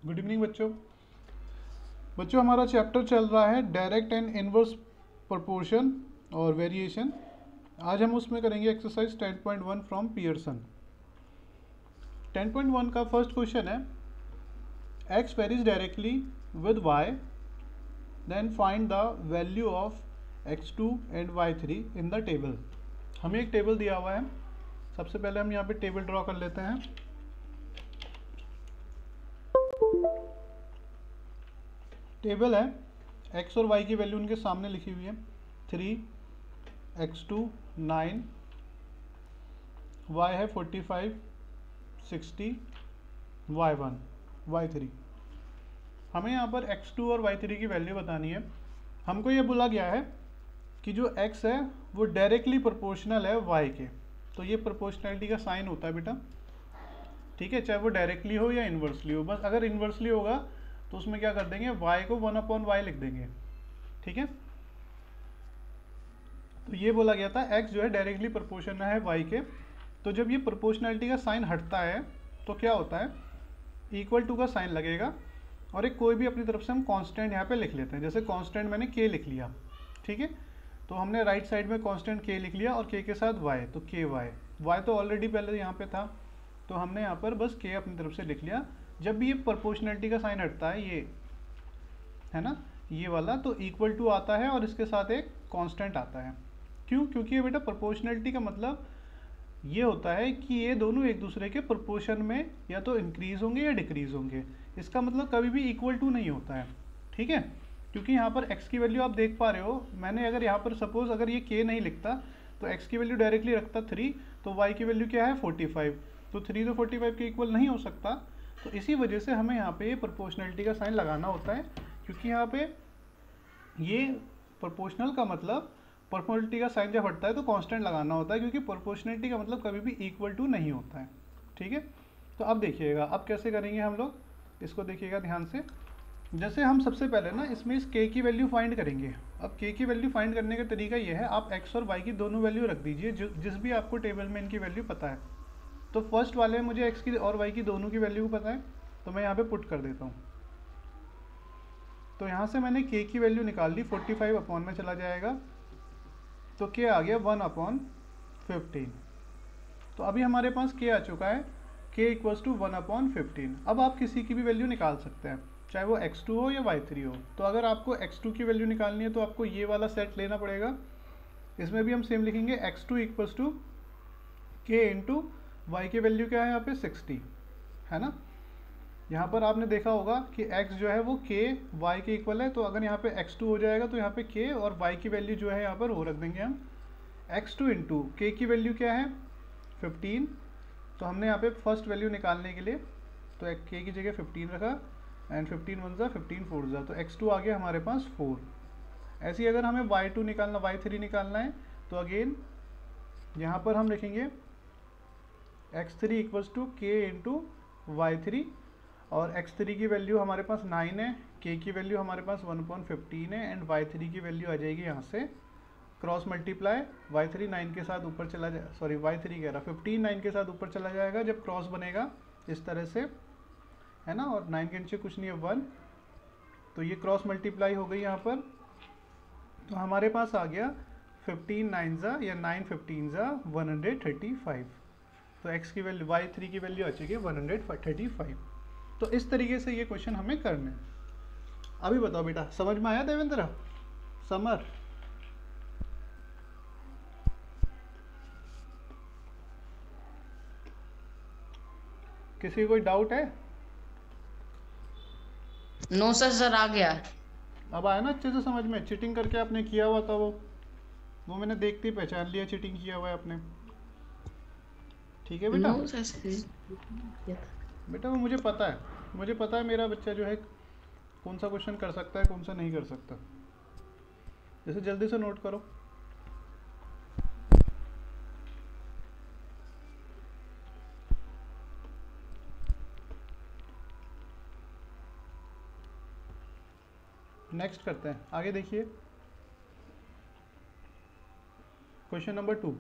Good evening बच्चों। बच्चों हमारा चैप्टर चल रहा है डायरेक्ट एंड इनवर्स प्रोपोर्शन और वेरिएशन। आज हम उसमें करेंगे एक्सरसाइज 10.1 फ्रॉम पियर्सन। 10.1 का फर्स्ट क्वेश्चन है x varies directly with y, then find the value of x2 and y3 in the table. हमें एक टेबल दिया हुआ है। सबसे पहले हम यहाँ पे टेबल ड्रॉ कर लेते हैं। टेबल है, x और y की वैल्यू उनके सामने लिखी हुई है। 3 x2 9, y है 45 60 y1 y3। हमें यहाँ पर x2 और y3 की वैल्यू बतानी है। हमको ये बोला गया है कि जो x है वो डायरेक्टली प्रोपोर्शनल है y के। तो ये प्रोपोर्शनैलिटी का साइन होता है बेटा, ठीक है, चाहे वो डायरेक्टली हो या इन्वर्सली हो। बस अगर इन्वर्सली होगा तो उसमें क्या कर देंगे, y को 1/y लिख देंगे, ठीक है। तो ये बोला गया था x जो है डायरेक्टली प्रोपोर्शनल है y के। तो जब ये प्रोपोर्शनैलिटी का साइन हटता है तो क्या होता है, इक्वल टू का साइन लगेगा और एक कोई भी अपनी तरफ से हम कांस्टेंट यहाँ पे लिख लेते हैं। जैसे कांस्टेंट मैंने k लिख लिया, ठीक है। तो हमने राइट साइड में कांस्टेंट k लिख लिया और k के साथ y, तो y तो ऑलरेडी पहले यहाँ पे था, तो हमने यहाँ पर बस k अपनी तरफ से लिख लिया। जब भी ये प्रोपोर्शनैलिटी का साइन हटता है, ये है ना, ये वाला, तो इक्वल टू आता है और इसके साथ एक कांस्टेंट आता है। क्यों? क्योंकि ये बेटा प्रोपोर्शनैलिटी का मतलब ये होता है कि ये दोनों एक दूसरे के प्रोपोर्शन में या तो इंक्रीज होंगे या डिक्रीज होंगे। इसका मतलब कभी भी इक्वल टू नहीं होता है, ठीक है। क्योंकि यहाँ पर x की वैल्यू आप देख पा रहे हो, मैंने अगर यहाँ पर सपोज अगर ये k नहीं लिखता तो x की वैल्यू डायरेक्टली रखता 3, तो y की वैल्यू क्या है 45, तो 3 तो 45 के इक्वल नहीं हो सकता। तो इसी वजह से हमें यहाँ पे ये प्रोपोर्शनैलिटी का साइन लगाना होता है, क्योंकि यहाँ पे ये प्रोपोर्शनल का मतलब प्रोपोर्शनैलिटी का साइन जब हटता है तो कांस्टेंट लगाना होता है, क्योंकि प्रोपोर्शनैलिटी का मतलब कभी भी इक्वल टू नहीं होता है, ठीक है। तो अब देखिएगा अब कैसे करेंगे हम लोग, इसको देखिएगा ध्यान से। जैसे हम सबसे पहले ना इसमें इस k की वैल्यू फाइंड करेंगे। अब k की वैल्यू फाइंड करने का तरीका ये है, आप x और y की दोनों वैल्यू रख दीजिए जिस भी आपको टेबल में इनकी वैल्यू पता है। तो फर्स्ट वाले में मुझे x की और y की दोनों की वैल्यू पता है, तो मैं यहाँ पे पुट कर देता हूँ। तो यहाँ से मैंने k की वैल्यू निकाल ली, 45 अपॉन में चला जाएगा, तो k आ गया 1/15। तो अभी हमारे पास k आ चुका है, k इक्वल्स टू 1/15। अब आप किसी की भी वैल्यू निकाल सकते हैं, चाहे वो x2 हो या y3 हो। तो अगर आपको x2 की वैल्यू निकालनी है तो आपको ये वाला सेट लेना पड़ेगा। इसमें भी हम सेम लिखेंगे, x2 equals to k into y की वैल्यू क्या है यहाँ पे 60, है ना। यहाँ पर आपने देखा होगा कि x जो है वो k y के इक्वल है, तो अगर यहाँ पे x2 हो जाएगा तो यहाँ पे k और y की वैल्यू जो है यहाँ पर वो रख देंगे हम x2 इंटू k की वैल्यू क्या है 15। तो हमने यहाँ पे फर्स्ट वैल्यू निकालने के लिए तो k की जगह 15 रखा, एंड 15 1 15 4 तो x2 आ गया हमारे पास 4। ऐसे ही अगर हमें y2 निकालना y3 निकालना है तो अगेन यहाँ पर हम लिखेंगे x3 equals to k into y3, और x3 की वैल्यू हमारे पास 9 है, k की वैल्यू हमारे पास 1/15 है, एंड y3 की वैल्यू आ जाएगी यहाँ से क्रॉस मल्टीप्लाई y3 9 के साथ ऊपर चला जाए, सॉरी y3 कह रहा 15 9 के साथ ऊपर चला जाएगा जब क्रॉस बनेगा इस तरह से, है ना। और 9 के नीचे कुछ नहीं है 1, तो ये क्रॉस मल्टीप्लाई हो गई यहाँ पर। तो हमारे पास आ गया 15 9 जा या 9 15 जा 135। तो x की वैल्यू y3 की वैल्यू आ जाएगी 135। तो इस तरीके से ये क्वेश्चन हमें करने हैं। अभी बताओ बेटा, समझ में आया देवेंद्र? समर, किसी कोई डाउट है? नो सर आ गया। अब आया ना अच्छे से समझ में? चीटिंग करके आपने किया हुआ था वो मैंने देखते ही पहचान लिया चीटिंग किया हुआ है आपने, ठीक है बेटा? नो सर बेटा वो मुझे पता है मेरा बच्चा जो है कौन सा क्वेश्चन कर सकता है कौन सा नहीं कर सकता। जैसे जल्दी से नोट करो। नेक्स्ट करते हैं, आगे देखिए क्वेश्चन नंबर 2।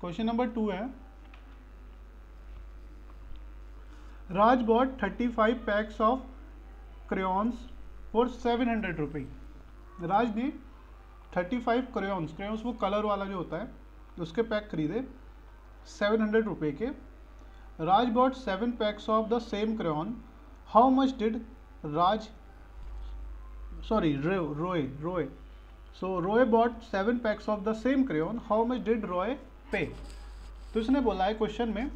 क्वेश्चन नंबर 2 है Raj bought 35 packs of crayons for 700 rupee. Raj ने 35 क्रेयॉन्स वो कलर वाला जो होता है उसके पैक खरीदे 700 रुपये के। Raj bought 7 packs of the same crayon, how much did Raj sorry Roy so Roy bought 7 packs of the same crayon, how much did Roy pay. तो इसने बोला है क्वेश्चन में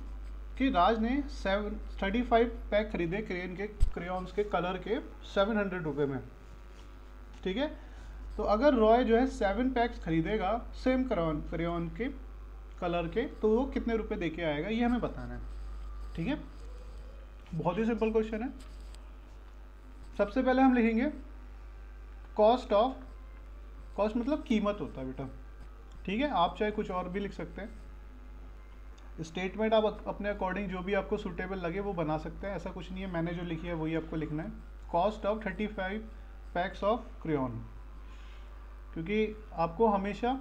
कि राज ने 35 पैक खरीदे क्रेयॉन्स के कलर के 700 रुपये में, ठीक है। तो अगर रॉय जो है 7 पैक्स खरीदेगा सेम क्रेयॉन के कलर के, तो वो कितने रुपए दे के आएगा, ये हमें बताना है, ठीक है। बहुत ही सिंपल क्वेश्चन है। सबसे पहले हम लिखेंगे कॉस्ट मतलब कीमत होता है बेटा, ठीक है। आप चाहे कुछ और भी लिख सकते हैं, स्टेटमेंट आप अपने अकॉर्डिंग जो भी आपको सूटेबल लगे वो बना सकते हैं, ऐसा कुछ नहीं है, मैंने जो लिखी है वही आपको लिखना है। Cost of 35 packs of crayon, क्योंकि आपको हमेशा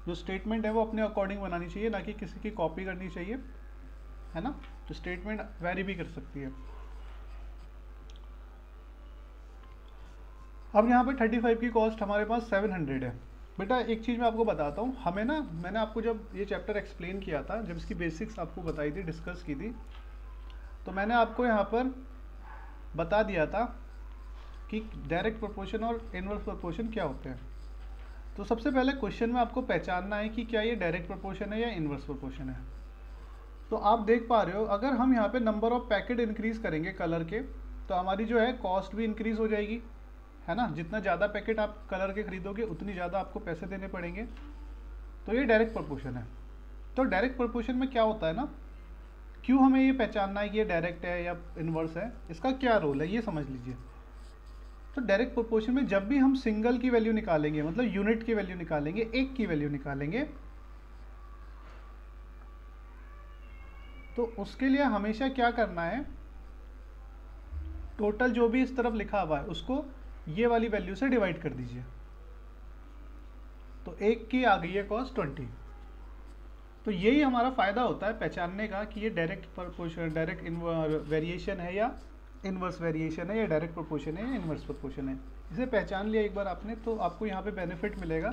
जो स्टेटमेंट है वो अपने अकॉर्डिंग बनानी चाहिए, ना कि किसी की कॉपी करनी चाहिए, है ना। तो स्टेटमेंट वेरी भी कर सकती है। अब यहाँ पे 35 की कॉस्ट हमारे पास 700 है। बेटा एक चीज़ मैं आपको बताता हूँ, हमें ना, मैंने आपको जब ये चैप्टर एक्सप्लेन किया था, जब इसकी बेसिक्स आपको बताई थी, डिस्कस की थी, तो मैंने आपको यहाँ पर बता दिया था कि डायरेक्ट प्रोपोर्शन और इनवर्स प्रोपोर्शन क्या होते हैं। तो सबसे पहले क्वेश्चन में आपको पहचानना है कि क्या ये डायरेक्ट प्रोपोर्शन है या इनवर्स प्रोपोर्शन है। तो आप देख पा रहे हो, अगर हम यहाँ पे नंबर ऑफ पैकेट इंक्रीज करेंगे कलर के, तो हमारी जो है कॉस्ट भी इंक्रीज हो जाएगी, है ना। जितना ज़्यादा पैकेट आप कलर के खरीदोगे उतनी ज़्यादा आपको पैसे देने पड़ेंगे। तो ये डायरेक्ट प्रोपोर्शन है। तो डायरेक्ट प्रोपोर्शन में क्या होता है ना, क्यों हमें ये पहचानना है कि ये डायरेक्ट है या इनवर्स है, इसका क्या रोल है ये समझ लीजिए। तो डायरेक्ट प्रोपोर्शन में जब भी हम सिंगल की वैल्यू निकालेंगे, मतलब यूनिट की वैल्यू निकालेंगे, एक की वैल्यू निकालेंगे, तो उसके लिए हमेशा क्या करना है, टोटल जो भी इस तरफ लिखा हुआ है उसको ये वाली वैल्यू से डिवाइड कर दीजिए। तो एक की आ गई है कॉस्ट 20। तो यही हमारा फायदा होता है पहचानने का कि ये डायरेक्ट प्रोपोर्शन, डायरेक्ट वेरिएशन है या इनवर्स वेरिएशन है, या डायरेक्ट प्रोपोर्शन है या इनवर्स प्रोपोर्शन है। इसे पहचान लिया एक बार आपने, तो आपको यहाँ पे बेनिफिट मिलेगा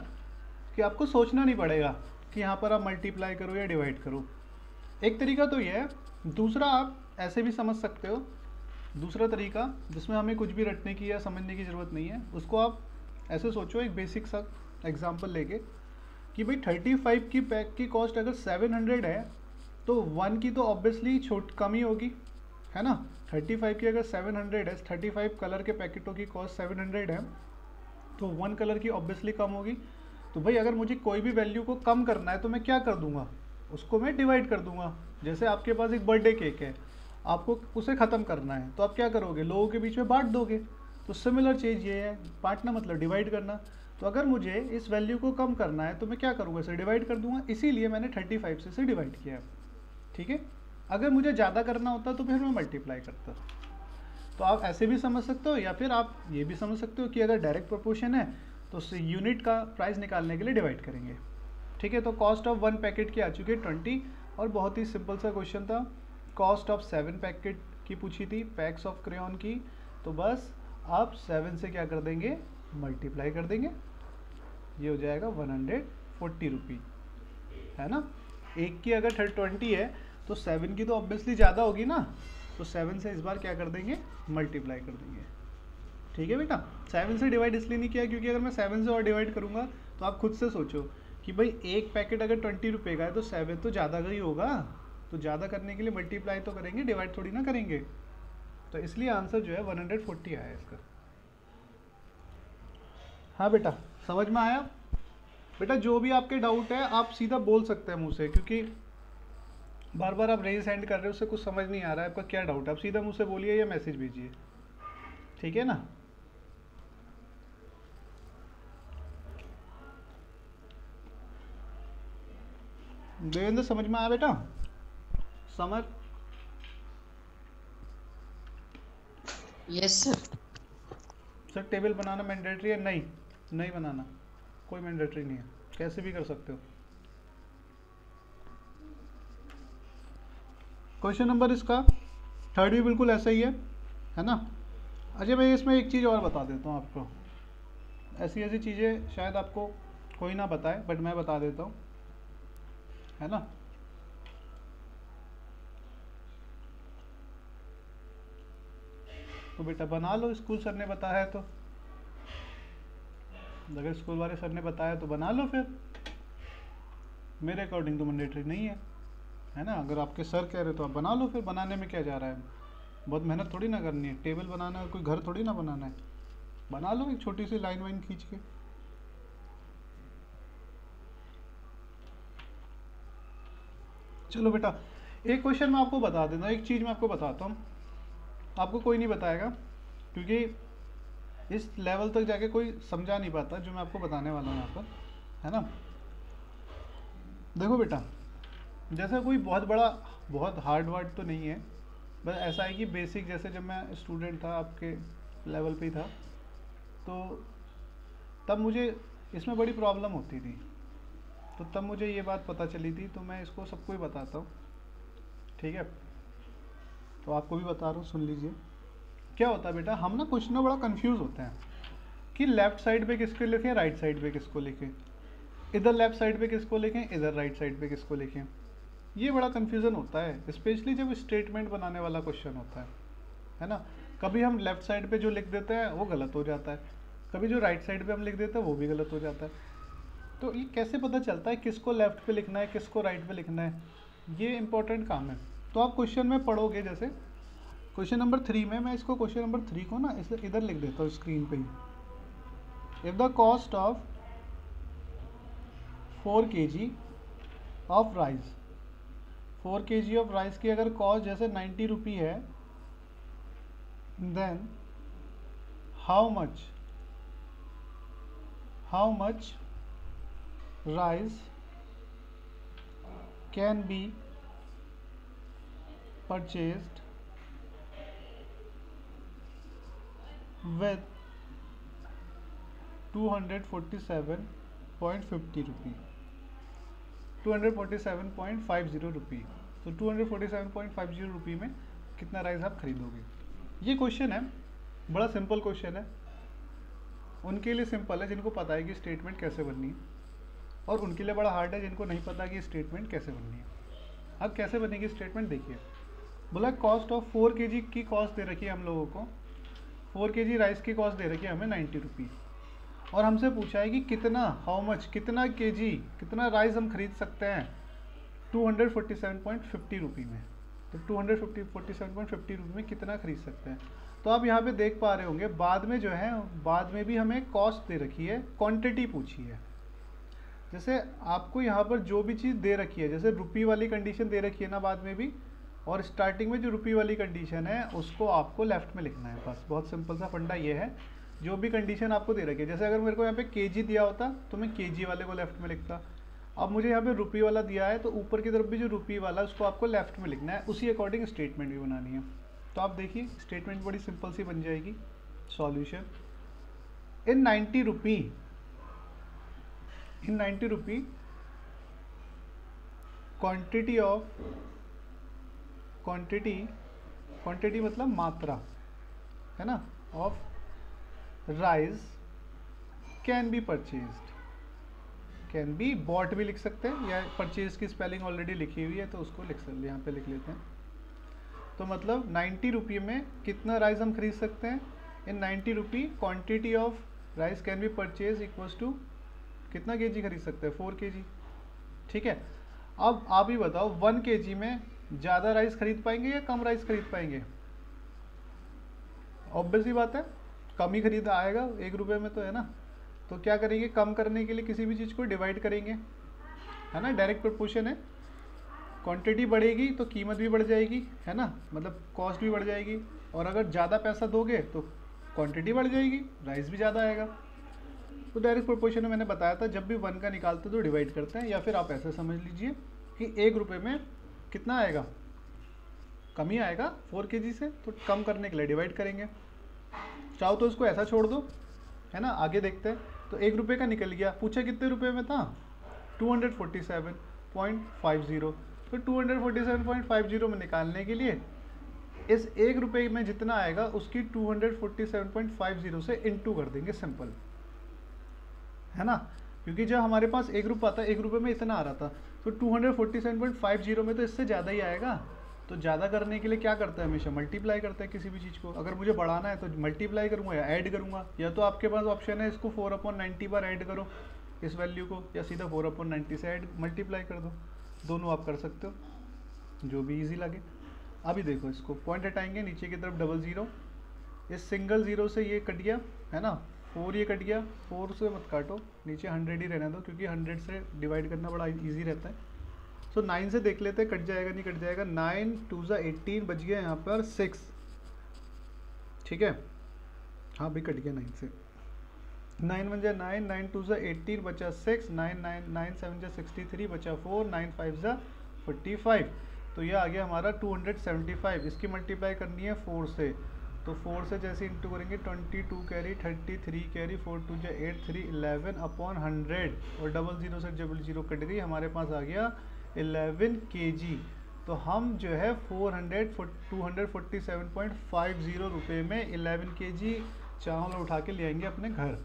कि आपको सोचना नहीं पड़ेगा कि यहाँ पर आप मल्टीप्लाई करो या डिवाइड करो। एक तरीका तो ये है। दूसरा आप ऐसे भी समझ सकते हो, दूसरा तरीका जिसमें हमें कुछ भी रटने की या समझने की ज़रूरत नहीं है, उसको आप ऐसे सोचो, एक बेसिक सा एग्जांपल लेके कि भाई 35 की पैक की कॉस्ट अगर 700 है, तो 1 की तो ऑब्वियसली कम ही होगी, है ना। 35 की अगर 700 है, 35 कलर के पैकेटों की कॉस्ट 700 है, तो 1 कलर की ऑब्वियसली कम होगी। तो भाई अगर मुझे कोई भी वैल्यू को कम करना है तो मैं क्या कर दूंगा, उसको मैं डिवाइड कर दूंगा। जैसे आपके पास एक बर्थडे केक है, आपको उसे ख़त्म करना है, तो आप क्या करोगे, लोगों के बीच में बांट दोगे। तो सिमिलर चीज़ ये है, बांटना मतलब डिवाइड करना। तो अगर मुझे इस वैल्यू को कम करना है तो मैं क्या करूँगा, इसे डिवाइड कर दूंगा। इसीलिए मैंने 35 से इसे डिवाइड किया है, ठीक है। अगर मुझे ज़्यादा करना होता तो फिर मैं मल्टीप्लाई करता। तो आप ऐसे भी समझ सकते हो, या फिर आप ये भी समझ सकते हो कि अगर डायरेक्ट प्रोपोर्शन है तो उससे यूनिट का प्राइस निकालने के लिए डिवाइड करेंगे, ठीक है। तो कॉस्ट ऑफ 1 पैकेट की आ चुकी है 20, और बहुत ही सिंपल सा क्वेश्चन था। कॉस्ट ऑफ 7 पैकेट की पूछी थी, पैक्स ऑफ क्रेयॉन की, तो बस आप 7 से क्या कर देंगे, मल्टीप्लाई कर देंगे, ये हो जाएगा 140 रुपी, है ना। एक की अगर 20 है तो 7 की तो ऑब्वियसली ज़्यादा होगी ना, तो 7 से इस बार क्या कर देंगे, मल्टीप्लाई कर देंगे, ठीक है बेटा। 7 से डिवाइड इसलिए नहीं किया क्योंकि अगर मैं 7 से और डिवाइड करूँगा तो आप खुद से सोचो कि भाई एक पैकेट अगर 20 रुपये का है तो 7 तो ज़्यादा का ही होगा, तो ज़्यादा करने के लिए मल्टीप्लाई तो करेंगे, डिवाइड थोड़ी ना करेंगे। तो इसलिए आंसर जो है 140 आया इसका। हाँ बेटा समझ में आया। बेटा जो भी आपके डाउट है आप सीधा बोल सकते हैं मुँह से, क्योंकि बार बार आप रेज हैंड कर रहे हो, उससे कुछ समझ नहीं आ रहा है, आपका क्या डाउट है, आप सीधा मुँह से बोलिए या मैसेज भेजिए, ठीक है ना। देवेंद्र समझ में आया बेटा, समझ। Yes sir. सर टेबल बनाना मैंडेटरी है? नहीं, नहीं बनाना, कोई मैंडेटरी नहीं है, कैसे भी कर सकते हो। क्वेश्चन नंबर इसका थर्ड भी बिल्कुल ऐसा ही है ना। अच्छा मैं इसमें एक चीज़ और बता देता हूँ आपको, ऐसी ऐसी चीज़ें शायद आपको कोई ना बताए बट मैं बता देता हूँ, है ना। तो बेटा बना लो, स्कूल सर ने बताया है तो, अगर स्कूल वाले सर ने बताया तो बना लो फिर, मेरे अकॉर्डिंग तो मैंडेटरी नहीं है ना। अगर आपके सर कह रहे तो आप बना लो फिर, बनाने में क्या जा रहा है, बहुत मेहनत थोड़ी ना करनी है, टेबल बनाना है, कोई घर थोड़ी ना बनाना है, बना लो एक छोटी सी लाइन वाइन खींच के। चलो बेटा एक क्वेश्चन मैं आपको बता देता हूँ, एक चीज़ मैं आपको बताता हूँ, आपको कोई नहीं बताएगा क्योंकि इस लेवल तक जाके कोई समझा नहीं पाता जो मैं आपको बताने वाला हूँ यहाँ पर, है ना। देखो बेटा, जैसा कोई बहुत बड़ा बहुत हार्ड वर्ड तो नहीं है, बस ऐसा है कि बेसिक, जैसे जब मैं स्टूडेंट था आपके लेवल पे ही था तो तब मुझे इसमें बड़ी प्रॉब्लम होती थी, तो तब मुझे ये बात पता चली थी, तो मैं इसको सबको ही बताता हूँ, ठीक है। तो आपको भी बता रहा हूँ, सुन लीजिए। क्या होता है बेटा, हम ना कुछ ना बड़ा कंफ्यूज होते हैं कि लेफ़्ट साइड पे किसको लिखें, राइट साइड पे किसको लिखें, इधर लेफ़्ट साइड पे किसको लिखें, इधर राइट साइड पे किसको लिखें। ये बड़ा कन्फ्यूज़न होता है, स्पेशली जब स्टेटमेंट बनाने वाला क्वेश्चन होता है ना। कभी हम लेफ़्ट साइड पे जो लिख देते हैं वो गलत हो जाता है, कभी जो राइट साइड पे हम लिख देते हैं वो भी गलत हो जाता है। तो ये कैसे पता चलता है किसको लेफ़्ट पे लिखना है किसको राइट पे लिखना है, ये इंपॉर्टेंट काम है। तो आप क्वेश्चन में पढ़ोगे, जैसे क्वेश्चन नंबर 3 में, मैं इसको क्वेश्चन नंबर 3 को ना इधर लिख देता हूँ स्क्रीन पे ही। If the cost of 4 kg of rice, 4 kg of rice की अगर कॉस्ट जैसे 90 रुपी है, then how much rice can be purchased with 247.50 rupee, 247.50 rupee. तो 247.50 रुपी में कितना राइस आप खरीदोगे। ये क्वेश्चन है, बड़ा सिंपल क्वेश्चन है, उनके लिए सिंपल है जिनको पता है कि स्टेटमेंट कैसे बननी है, और उनके लिए बड़ा हार्ड है जिनको नहीं पता कि स्टेटमेंट कैसे बननी है। अब कैसे बनेगी स्टेटमेंट देखिए, बोला कॉस्ट ऑफ 4 kg की कॉस्ट दे रखी है हम लोगों को, 4 kg राइस की कॉस्ट दे रखी है हमें 90 रुपी, और हमसे पूछा है कि कितना, हाउ मच, कितना kg, कितना राइस हम खरीद सकते हैं 247.50 रुपी में। तो 247.50 रुपी में कितना खरीद सकते हैं। तो आप यहाँ पे देख पा रहे होंगे, बाद में जो है, बाद में भी हमें कॉस्ट दे रखी है, क्वांटिटी पूछी है। जैसे आपको यहाँ पर जो भी चीज़ दे रखी है, जैसे रुपी वाली कंडीशन दे रखी है ना बाद में भी, और स्टार्टिंग में जो रुपी वाली कंडीशन है उसको आपको लेफ्ट में लिखना है, बस बहुत सिंपल सा फंडा ये है। जो भी कंडीशन आपको दे रखी है, जैसे अगर मेरे को यहाँ पे केजी दिया होता तो मैं केजी वाले को लेफ्ट में लिखता, अब मुझे यहाँ पे रुपी वाला दिया है तो ऊपर की तरफ भी जो रुपी वाला उसको आपको लेफ्ट में लिखना है, उसी अकॉर्डिंग स्टेटमेंट भी बनानी है। तो आप देखिए स्टेटमेंट बड़ी सिंपल सी बन जाएगी। सॉल्यूशन, इन 90 रुपी क्वांटिटी मतलब मात्रा, है ना, of rice can be purchased, can be bought भी लिख सकते हैं, या परचेज की स्पेलिंग ऑलरेडी लिखी हुई है तो उसको यहाँ पे लिख लेते हैं। तो मतलब 90 रुपये में कितना राइस हम खरीद सकते हैं, in 90 rupee quantity of rice can be purchase equals to कितना kg खरीद सकते हैं, 4 kg, ठीक है। अब आप ही बताओ 1 kg में ज़्यादा राइस खरीद पाएंगे या कम राइस खरीद पाएंगे। ऑब्वियस ही बात है कम ही खरीदा आएगा 1 रुपये में, तो है ना। तो क्या करेंगे, कम करने के लिए किसी भी चीज़ को डिवाइड करेंगे, है ना, डायरेक्ट प्रोपोर्शन है। क्वांटिटी बढ़ेगी तो कीमत भी बढ़ जाएगी, है ना, मतलब कॉस्ट भी बढ़ जाएगी, और अगर ज़्यादा पैसा दोगे तो क्वांटिटी बढ़ जाएगी, राइस भी ज़्यादा आएगा। तो डायरेक्ट प्रोपोर्शन में मैंने बताया था, जब भी 1 का निकालते तो डिवाइड करते हैं, या फिर आप ऐसे समझ लीजिए कि 1 रुपये में कितना आएगा, कम ही आएगा 4 kg से, तो कम करने के लिए डिवाइड करेंगे। चाहो तो इसको ऐसा छोड़ दो, है ना, आगे देखते हैं। तो 1 रुपये का निकल गया, पूछा कितने रुपए में था, 247.50, तो 247.50 में निकालने के लिए इस 1 रुपये में जितना आएगा उसकी 247.50 से इंटू कर देंगे, सिंपल है ना। क्योंकि जब हमारे पास 1 रुपये आता है, 1 रुपये में इतना आ रहा था, तो 247.50 में तो इससे ज़्यादा ही आएगा। तो ज़्यादा करने के लिए क्या करता है, हमेशा मल्टीप्लाई करता है किसी भी चीज़ को। अगर मुझे बढ़ाना है तो मल्टीप्लाई करूँगा या ऐड करूँगा, या तो आपके पास ऑप्शन है इसको 4/90 बार ऐड करो इस वैल्यू को, या सीधा 4/90 से ऐड मल्टीप्लाई कर दो, दोनों आप कर सकते हो, जो भी ईजी लगे। अभी देखो इसको पॉइंट हटाएंगे, नीचे की तरफ 00, इस सिंगल ज़ीरो से ये कट गया है ना, 4 ये कट गया, 4 से मत काटो, नीचे 100 ही रहने दो, क्योंकि 100 से डिवाइड करना बड़ा इजी रहता है। सो 9 से देख लेते हैं कट जाएगा नहीं कट जाएगा। 9 2 18 बच गया यहाँ पर 6, ठीक है, हाँ भाई कट गया 9 से। 9 1 जा 9, 9 2 जा 18 बचा 6, 9 7 जा 63 बचा 4, 9 5 जा 45। तो ये आ गया हमारा 275। इसकी मल्टीप्लाई करनी है 4 से, तो 4 से जैसे इंटू करेंगे 22 कैरी 33 कैरी 4 2 जा 8 3 11/100, और 00 से 00 कट गई, हमारे पास आ गया 11 kg। तो हम जो है 247.50 रुपये में 11 kg चावल उठा के ले आएंगे अपने घर।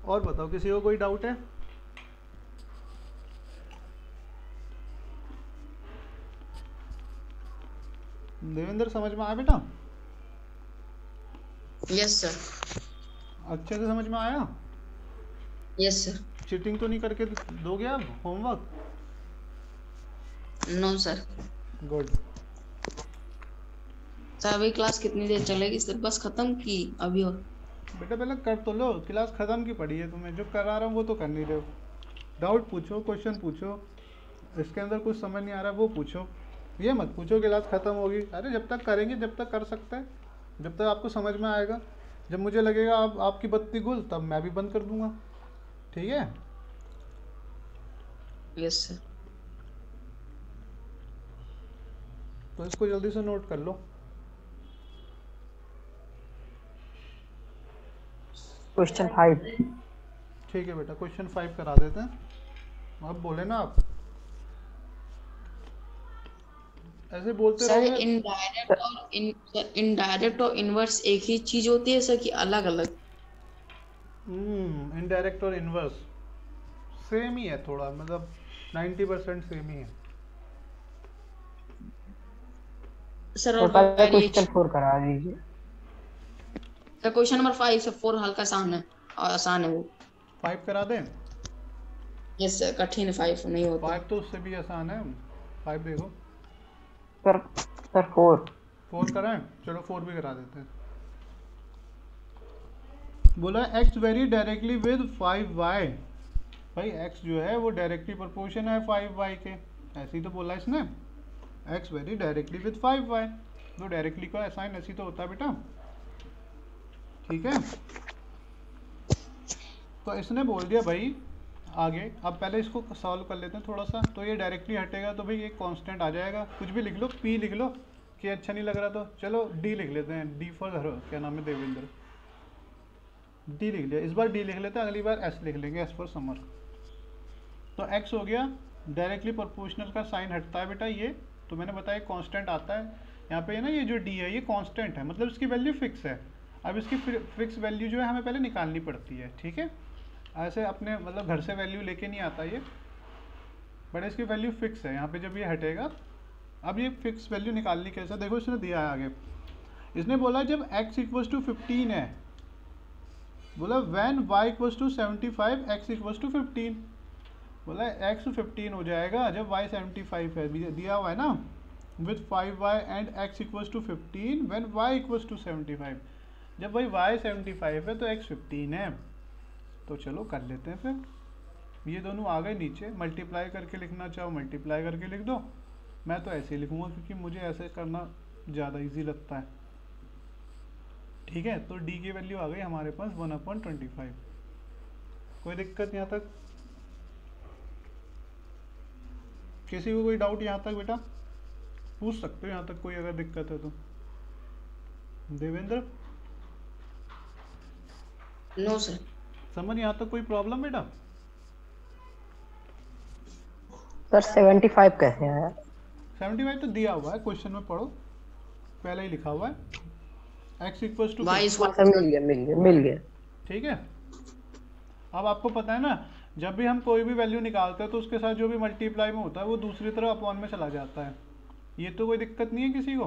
और बताओ किसी को कोई डाउट है? देवेंद्र समझ में आया बेटा? Yes sir. अच्छे से समझ में आया? Yes sir. चीटिंग तो नहीं करके दोगे आप homework? No sir. Good. Sir अभी क्लास कितनी देर चलेगी? सिलेबस खत्म की अभी? और बेटा पहले कर तो लो, क्लास खत्म की पड़ी है, तुम्हें जो करा रहा हूँ वो तो कर नहीं रहे हो। डाउट पूछो, क्वेश्चन पूछो, इसके अंदर कुछ समझ नहीं आ रहा वो पूछो, ये मत पूछो क्लास खत्म होगी। अरे जब तक करेंगे, जब तक कर सकते हैं, जब तक आपको समझ में आएगा। जब मुझे लगेगा आपकी बत्ती गुल, तब मैं भी बंद कर दूंगा, ठीक है? Yes sir. तो इसको जल्दी से नोट कर लो। क्वेश्चन 5। ठीक है बेटा, क्वेश्चन 5 करा देते हैं। अब बोले ना आप, ऐसे बोलते सर रहोगे। इनडायरेक्ट और इनवर्स एक ही चीज होती है सर कि अलग अलग? इनडायरेक्ट और इनवर्स सेम ही है, थोड़ा मतलब 90% सेम ही है। सर तो और पहले क्वेश्चन वेरिएशन? 4 करा दीजिए। सर क्वेश्चन नंबर 5 से 4 हल्का आसान है, और आसान है वो। 5 करा दें? यस सर, कठिन 5 नहीं होता। 5 तो उससे भी आसान है। 5 देखो सर 4 कराएं, चलो 4 भी करा देते हैं। बोला x very directly with 5y। भाई x जो है वो डायरेक्टली प्रोपोर्शन है 5y के, ऐसे ही तो बोला इसने, x very directly with 5y। तो डायरेक्टली का साइन ऐसी तो होता है बेटा, ठीक है? तो इसने बोल दिया भाई आगे। अब पहले इसको सॉल्व कर लेते हैं थोड़ा सा। तो ये डायरेक्टली हटेगा तो भाई एक कांस्टेंट आ जाएगा, कुछ भी लिख लो, p लिख लो, कि अच्छा नहीं लग रहा तो चलो d लिख लेते हैं। d फॉर क्या नाम है, देवेंद्र, d लिख लिया। इस बार d लिख लेते हैं, अगली बार s लिख लेंगे, s फॉर समर। तो x हो गया, डायरेक्टली प्रोपोर्शनल का साइन हटता है बेटा ये, तो मैंने बताया कांस्टेंट आता है यहाँ पे ना, ये जो d है ये कांस्टेंट है, मतलब इसकी वैल्यू फिक्स है। अब इसकी फिक्स वैल्यू जो है हमें पहले निकालनी पड़ती है, ठीक है? ऐसे अपने मतलब घर से वैल्यू लेके नहीं आता ये, बट इसकी वैल्यू फिक्स है यहाँ पे जब ये हटेगा। अब ये फिक्स वैल्यू निकालनी कैसे, देखो इसने दिया है आगे, इसने बोला जब x इक्वल्स टू 15 है, बोला when y equals to 75 x equals to 15, बोला x 15 हो जाएगा जब y 75 है, दिया हुआ है ना, with 5y and x equals to 15 when y equals to 75। जब भाई y 75 है तो x 15 है। तो चलो कर लेते हैं फिर, ये दोनों आ गए नीचे, मल्टीप्लाई करके लिखना चाहो मल्टीप्लाई करके लिख दो, मैं तो ऐसे ही लिखूंगा क्योंकि मुझे ऐसे करना ज़्यादा इजी लगता है, ठीक है? तो d की वैल्यू आ गई हमारे पास 1/25। कोई दिक्कत यहाँ तक? किसी को कोई डाउट यहाँ तक बेटा? पूछ सकते हो यहाँ तक कोई अगर दिक्कत है तो। देवेंद्र? No sir. समझ यहाँ तक कोई प्रॉब्लम बेटा? सर 75 कैसे आया? 75 तो दिया हुआ है क्वेश्चन में, पढ़ो, पहले ही लिखा हुआ है x equals to, y is हाँ equal सर, मिल गया। ठीक है। अब आपको पता है ना, जब भी हम कोई भी वैल्यू निकालते हैं तो उसके साथ जो भी मल्टीप्लाई में होता है वो दूसरी तरफ अपॉन में चला जाता है। ये तो कोई दिक्कत नहीं है किसी को,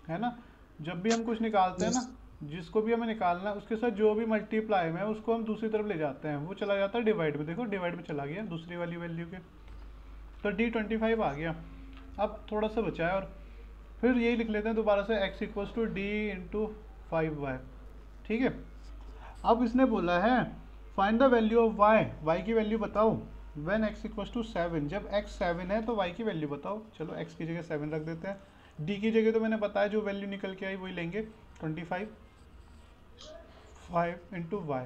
है ना। जब भी हम कुछ निकालते हैं ना, जिसको भी हमें निकालना है उसके साथ जो भी मल्टीप्लाई में है उसको हम दूसरी तरफ ले जाते हैं, वो चला जाता है डिवाइड में। देखो डिवाइड में चला गया दूसरी वाली वैल्यू के, तो D25 आ गया। अब थोड़ा सा बचा है, और फिर यही लिख लेते हैं दोबारा से x equals to D into 5y, ठीक है। अब इसने बोला है find the value of y की वैल्यू बताओ व्हेन x इक्वल्स टू 7, जब x 7 है तो y की वैल्यू बताओ। चलो x की जगह 7 रख देते हैं, d की जगह तो मैंने बताया जो वैल्यू निकल के आई वही लेंगे 25, 5 इंटू वाई,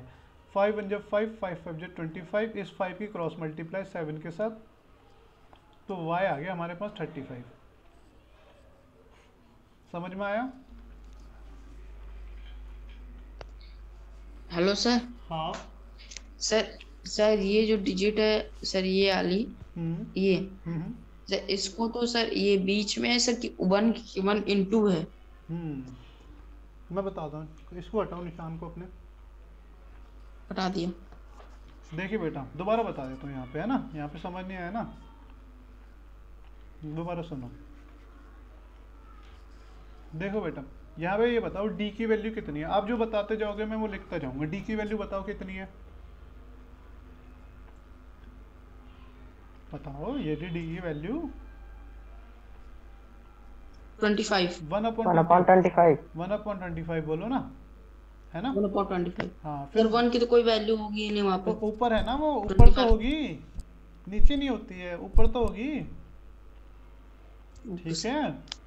5 वन जब 5, 5 5 जब 25, इस 5 की क्रॉस मल्टीप्लाई 7 के साथ, तो y आ गया हमारे पास 35। समझ में आया? Hello sir. हाँ सर ये जो डिजिट है सर, ये वाली, ये हम्म सर, इसको तो सर ये बीच में है सर कि 1 इंटू है। मैं बताता हूँ, इसको हटाओ निशान को अपने, हटा दिया। देखिए बेटा दोबारा बता देता हूँ, यहाँ पे है ना, यहाँ पे समझ नहीं आया ना, दोबारा सुनो। देखो बेटा यहाँ पे ये बताओ d की वैल्यू कितनी है, आप जो बताते जाओगे मैं वो लिखता जाऊंगा। d की वैल्यू बताओ कितनी है, बताओ ये d की वैल्यू 25। 1/25 बोलो ना, है ना। 1/25। हाँ फिर फिर 1 की तो कोई वैल्यू होगी ही नहीं वहाँ पे। तो ऊपर है ना, वो ऊपर तो होगी, नीचे नहीं होती है, ऊपर तो होगी, ठीक है।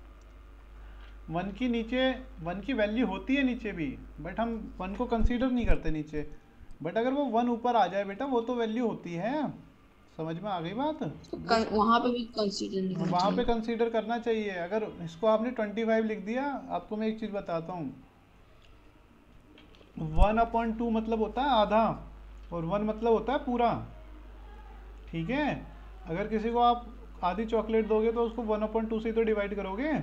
1 की नीचे 1 की वैल्यू होती है नीचे भी, बट हम 1 को कंसीडर नहीं करते नीचे, बट अगर वो 1 ऊपर आ जाए बेटा वो तो वैल्यू होती है। समझ में आ गई बात? वहाँ पे भी कंसीडर नहीं करना वहाँ पे चाहिए। कंसीडर करना चाहिए। अगर इसको आपने 25 लिख दिया, आपको मैं एक चीज़ बताता हूँ, 1/2 मतलब होता है आधा, और 1 मतलब होता है पूरा, ठीक है। अगर किसी को आप आधी चॉकलेट दोगे तो उसको 1/2 से तो डिवाइड करोगे।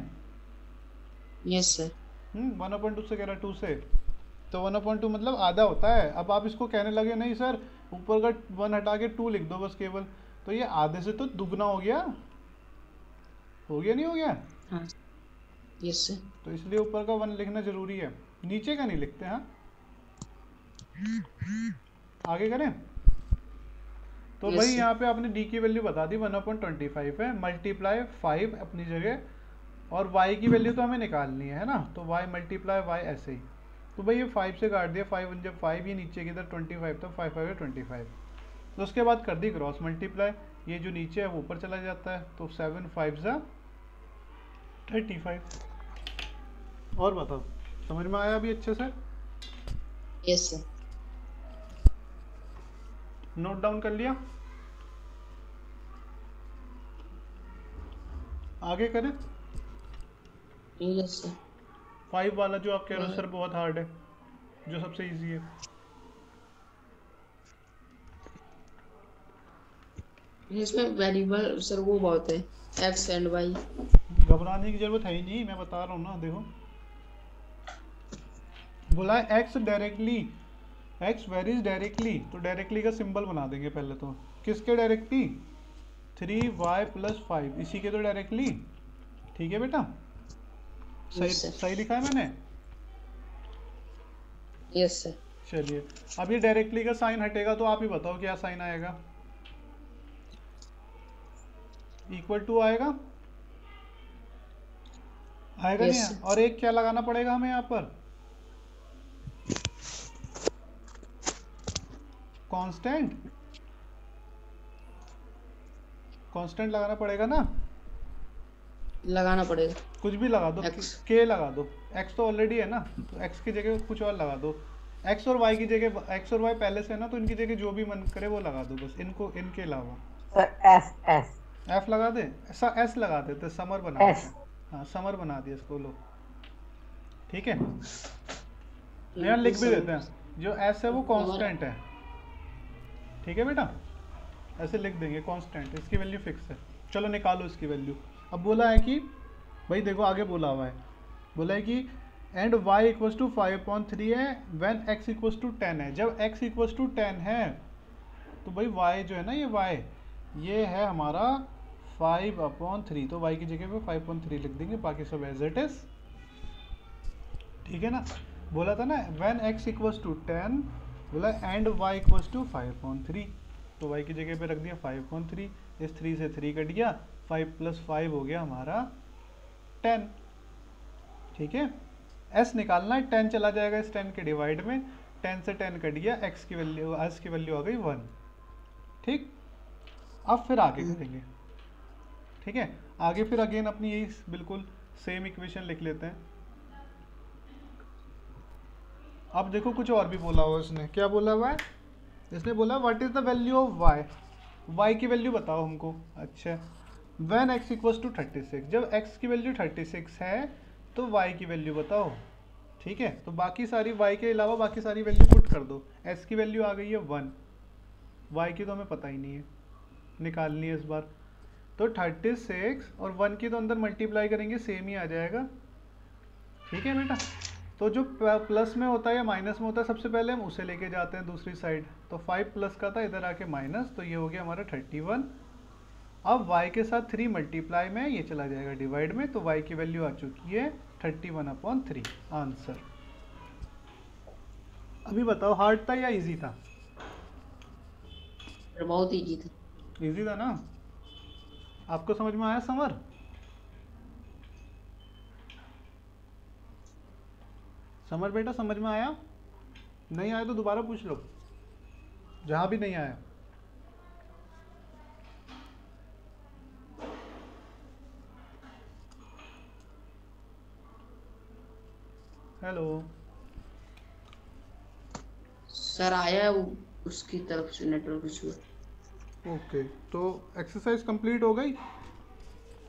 Yes sir. 1/2 से कह रहा 2 से, तो 1/2 मतलब आधा होता है। अब आप इसको कहने लगे नहीं सर ऊपर का 1 हटा के 2 लिख दो बस केवल, तो ये आधे से तो दुगना हो गया, नहीं हो गया? हाँ यस सर। तो इसलिए ऊपर का 1 लिखना जरूरी है, नीचे का नहीं लिखते। हाँ आगे करें तो भाई यहाँ पे आपने d की वैल्यू बता दी 1/25 है, मल्टीप्लाई 5 अपनी जगह, और y की वैल्यू तो हमें निकालनी है ना, तो y मल्टीप्लाई y ऐसे ही। तो भाई ये 5 से काट दिया, 5 जब 5, ये नीचे की इधर 25, तो 5 5 25। तो उसके बाद कर दी क्रॉस मल्टीप्लाई, ये जो नीचे है वो ऊपर चला जाता है, तो 7 5 35। और बताओ समझ में आया अभी अच्छे से? Yes sir. नोट डाउन कर लिया? आगे करें? Yes sir. 5 वाला जो आप कह रहे हो सर बहुत हार्ड है, जो सबसे इजी है। इसमें वेरिएबल सर वो बहुत है, एक्स एंड वाई। घबराने की जरूरत है ही नहीं, मैं बता रहा हूँ ना। देखो बोला है x directly, x varies directly, तो डायरेक्टली का सिंबल बना देंगे पहले। तो किसके डायरेक्टली? 3y + 5, इसी के तो डायरेक्टली, ठीक है बेटा? सही लिखा है मैंने? Yes sir. चलिए अब ये डायरेक्टली का साइन हटेगा तो आप ही बताओ क्या साइन आएगा? इक्वल टू आएगा, आएगा Yes, नहीं? sir. और एक क्या लगाना पड़ेगा हमें यहाँ पर? कांस्टेंट, कांस्टेंट लगाना पड़ेगा ना, लगाना पड़ेगा। कुछ भी लगा दो, X. के लगा दो, x तो ऑलरेडी है ना, तो x की जगह कुछ और लगा दो। x और y की जगह, x और y पहले से है ना, तो इनकी जगह जो भी मन करे वो लगा दो बस, इनको इनके अलावा। सर एस f लगा दे, ऐसा s लगा देते, समर बना S. देते। हाँ समर बना दिया इसको, लो ठीक है। यहाँ लिख भी देते हैं, जो s है वो कांस्टेंट है, ठीक है बेटा? ऐसे लिख देंगे कांस्टेंट, इसकी वैल्यू फिक्स है। चलो निकालो इसकी वैल्यू। अब बोला है कि भाई देखो आगे बोला हुआ है, बोला है कि एंड y इक्वल्स टू 5/3 है व्हेन x इक्वल्स टू 10 है। जब x इक्वल्स टू 10 है तो भाई y जो है ना, ये y ये है हमारा 5/3, तो y की जगह पे 5/3 लिख देंगे, बाकी सब एज इट इज। ठीक है ना, बोला था ना व्हेन x इक्वल्स टू 10, बोला एंड y इक्वल्स टू 5/3, तो y की जगह पे रख दिया 5/3, इस 3 से 3 कट गया, 5 + 5 हो गया हमारा 10। ठीक है, s निकालना है, 10 चला जाएगा इस 10 के डिवाइड में, 10 से 10 कट गया, x की वैल्यू s की वैल्यू आ गई 1। ठीक, अब फिर आगे करेंगे। ठीक है, आगे फिर अगेन अपनी यही बिल्कुल सेम इक्वेशन लिख लेते हैं। अब देखो कुछ और भी बोला हुआ इसने, क्या बोला हुआ है, इसने बोला what is the value of y, y की वैल्यू बताओ हमको। अच्छा, व्हेन x इक्वल्स टू 36, जब x की वैल्यू 36 है तो y की वैल्यू बताओ। ठीक है, तो बाकी सारी y के अलावा बाकी सारी वैल्यू पुट कर दो। s की वैल्यू आ गई है 1, y की तो हमें पता ही नहीं है, निकालनी है इस बार। तो 36 और 1 की तो अंदर मल्टीप्लाई करेंगे सेम ही आ जाएगा। ठीक है बेटा, तो जो प्लस में होता है या माइनस में होता है सबसे पहले हम उसे लेके जाते हैं दूसरी साइड। तो 5 प्लस का था, इधर आके माइनस, तो ये हो गया हमारा 31। अब y के साथ 3 मल्टीप्लाई में ये चला जाएगा डिवाइड में, तो y की वैल्यू आ चुकी है 31/3 आंसर। अभी बताओ हार्ड था या इजी था? बहुत इजी था। इजी था ना? आपको समझ में आया समर? समर बेटा समझ में आया? नहीं आया तो दोबारा पूछ लो, जहां भी नहीं आया। हेलो सर आया है वो, उसकी तरफ से नेटवर्क इशू। ओके, तो एक्सरसाइज कंप्लीट हो गई।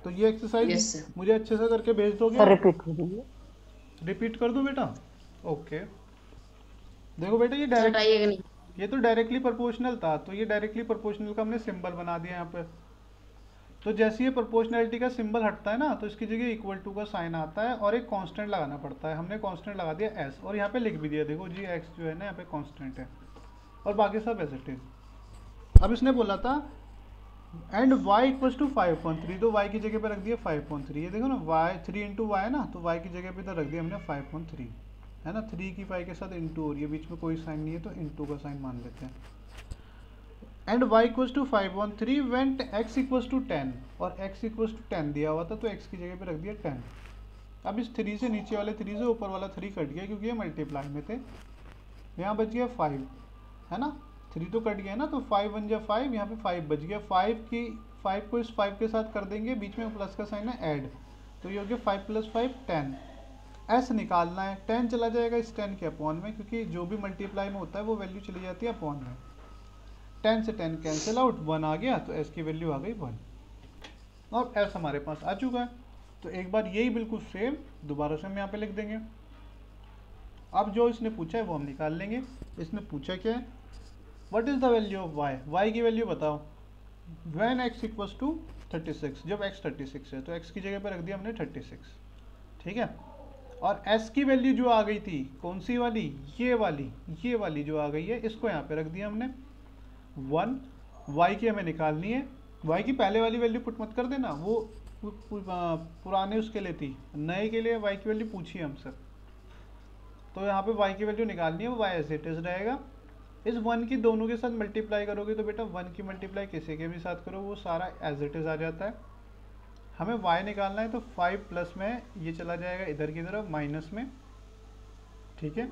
तो ये एक्सरसाइज यस सर। मुझे अच्छे से करके भेज दोगे? सर रिपीट कर दीजिए। रिपीट कर दूं बेटा? ओके, देखो बेटा ये सर डायरेक्ट, आइएगा नहीं। ये तो डायरेक्टली प्रोपोर्शनल था, तो ये डायरेक्टली प्रोपोर्शनल का हमने सिंबल बना दिया यहाँ पे। तो जैसे ये प्रोपोर्शनैलिटी का सिंबल हटता है ना, तो इसकी जगह इक्वल टू का साइन आता है और एक कांस्टेंट लगाना पड़ता है। हमने कांस्टेंट लगा दिया s, और यहाँ पे लिख भी दिया, देखो जी x जो है ना यहाँ पे कांस्टेंट है, और बाकी सब एज इट इज। अब इसने बोला था एंड y इक्वल्स टू 5/3, तो y की जगह पे रख दिया 5/3। ये देखो ना y 3 × y है ना, तो y की जगह पे इधर रख दिया हमने 5/3, है ना। 3 की 5 के साथ इंटू, और ये बीच में कोई साइन नहीं है तो इंटू का साइन मान लेते हैं। And y equals to 5/3 when x equals to 10, और x इक्वल्स टू 10 दिया हुआ था तो x की जगह पे रख दिया 10। अब इस 3 से नीचे वाले 3 से ऊपर वाला 3 कट गया क्योंकि ये मल्टीप्लाई में थे। यहाँ बच गया 5, है ना, 3 तो कट गया ना, तो 5 बन गया 5, यहाँ पे 5 बच गया। 5 को इस 5 के साथ कर देंगे, बीच में प्लस का साइन है ऐड, तो ये हो गया 5 + 5 10। s निकालना है, 10 चला जाएगा इस 10 के अपॉन में, क्योंकि जो भी मल्टीप्लाई में होता है वो वैल्यू चली जाती है अपॉन में। 10 से 10 कैंसिल आउट, 1 आ गया, तो s की वैल्यू आ गई 1, और s हमारे पास आ चुका है। तो एक बार यही बिल्कुल सेम दोबारा से हम यहाँ पे लिख देंगे। अब जो इसने पूछा है वो हम निकाल लेंगे। इसने पूछा क्या है, what is the value of y, y की वैल्यू बताओ। व्हेन x इक्वल्स टू 36, जब x 36 है तो x की जगह पे रख दिया हमने 36। ठीक है, और s की वैल्यू जो आ गई थी कौन सी वाली, ये वाली जो आ गई है, इसको यहाँ पे रख दिया हमने 1। y की हमें निकालनी है, y की पहले वाली वैल्यू पुट मत कर देना, वो पुराने उसके लिए थी, नए के लिए y की वैल्यू पूछी हमसे। तो यहाँ पे y की वैल्यू निकालनी है, वो y एज इट इज रहेगा। इस 1 की दोनों के साथ मल्टीप्लाई करोगे तो बेटा 1 की मल्टीप्लाई किसी के भी साथ करो वो सारा एज इट इज आ जाता है। हमें y निकालना है, तो 5 प्लस में ये चला जाएगा इधर की तरफ माइनस में। ठीक है,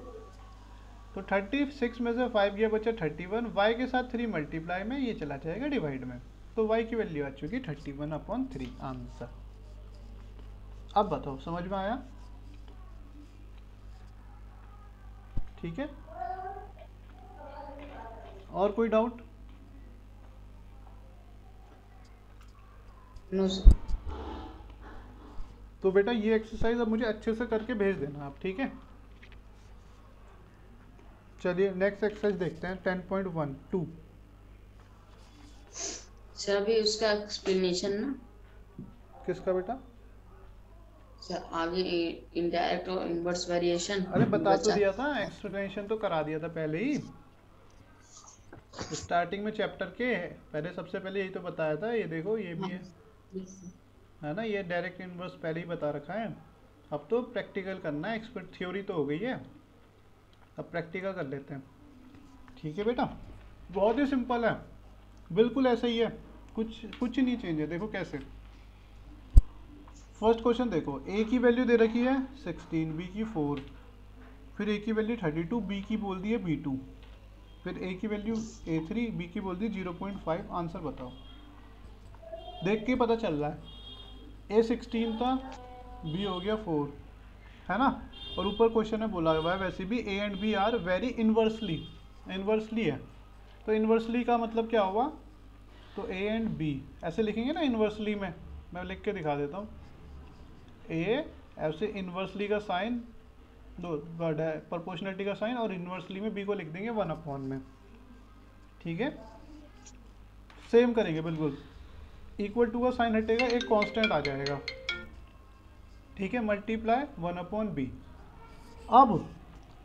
तो 36 में से 5 गया बचा 31, y के साथ 3 मल्टीप्लाई में ये चला जाएगा डिवाइड में, तो y की वैल्यू आ चुकी 31/3 आंसर। अब बताओ समझ में आया? ठीक है, और कोई डाउट? No sir. तो बेटा ये एक्सरसाइज अब मुझे अच्छे से करके भेज देना आप, ठीक है। चलिए नेक्स्ट एक्सरसाइज देखते हैं 10.1 2। सर अभी उसका एक्सप्लेनेशन ना किसका बेटा? सर आगे इनडायरेक्ट और इनवर्स वेरिएशन अरे बता तो दिया था, एक्सप्लेनेशन तो करा दिया था पहले ही स्टार्टिंग में चैप्टर के पहले। सबसे पहले यही तो बताया था। ये देखो ये भी है ना, ये डायरेक्ट इनवर्स पहले ही बता रखा है। अब तो प्रैक्टिकल करना है, एक्सपर्ट थ्योरी तो हो गई है, अब प्रैक्टिकल कर लेते हैं। ठीक है बेटा, बहुत ही सिंपल है, बिल्कुल ऐसा ही है, कुछ नहीं चेंज है। देखो कैसे, फर्स्ट क्वेश्चन देखो, ए की वैल्यू दे रखी है 16, बी की 4, फिर ए की वैल्यू 32, बी की बोल दी है B2, फिर ए की वैल्यू A3, बी की बोल दी 0.5। आंसर बताओ। देख के पता चल रहा है, A 16 था, B हो गया 4, है ना। और ऊपर क्वेश्चन में बोला हुआ है वैसे भी A and B are very inversely है, तो इन्वर्सली का मतलब क्या हुआ, तो A एंड B ऐसे लिखेंगे ना इन्वर्सली में, मैं लिख के दिखा देता हूँ। A ऐसे इन्वर्सली का साइन, दो वर्ड है प्रोपोर्शनलिटी का साइन, और इन्वर्सली में B को लिख देंगे 1/, में। ठीक है, सेम करेंगे बिल्कुल। इक्वल टू का साइन हटेगा, एक कांस्टेंट आ जाएगा। ठीक है, मल्टीप्लाई 1/B। अब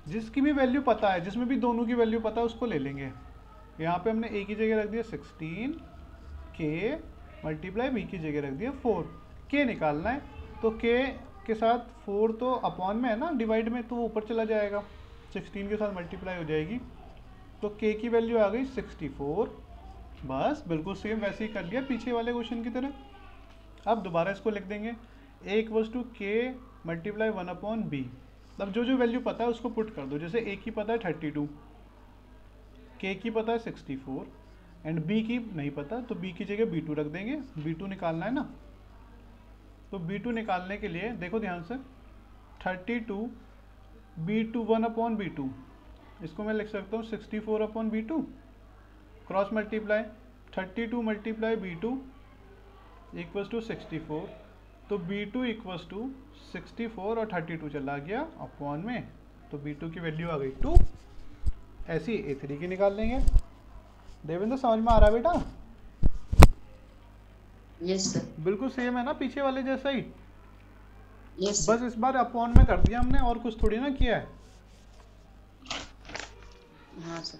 जिसकी भी वैल्यू पता है, जिसमें भी दोनों की वैल्यू पता है, उसको ले लेंगे। यहाँ पे हमने A की जगह रख दिया 16, K मल्टीप्लाई B की जगह रख दिया 4। K निकालना है, तो K के साथ 4 तो अपॉन में है ना, डिवाइड में, तो वो ऊपर चला जाएगा, 16 के साथ मल्टीप्लाई हो जाएगी, तो K की वैल्यू आ गई 64। बस बिल्कुल सेम वैसे ही कर लिया पीछे वाले क्वेश्चन की तरह। अब दोबारा इसको लिख देंगे, A equals to K multiply 1/B। अब जो जो वैल्यू पता है उसको पुट कर दो। जैसे A की पता है 32, K की पता है 64 एंड B की नहीं पता, तो B की जगह B2 रख देंगे। B2 निकालना है ना, तो B2 निकालने के लिए देखो ध्यान से, 32 B2 1/B2, इसको मैं लिख सकता हूँ 64/B2, cross multiply 32 multiply B2 equals to 64, तो B2 इक्वल्स टू 64 और 32 चला गया अपॉन में, तो B2 की वैल्यू आ गई 2। ऐसी A3 की निकाल लेंगे। देवेंद्र समझ में आ रहा है बेटा? Yes sir. बिल्कुल सेम है ना पीछे वाले जैसा ही। यस बस इस बार अपॉन में कर दिया हमने, और कुछ थोड़ी ना किया है। हाँ सर।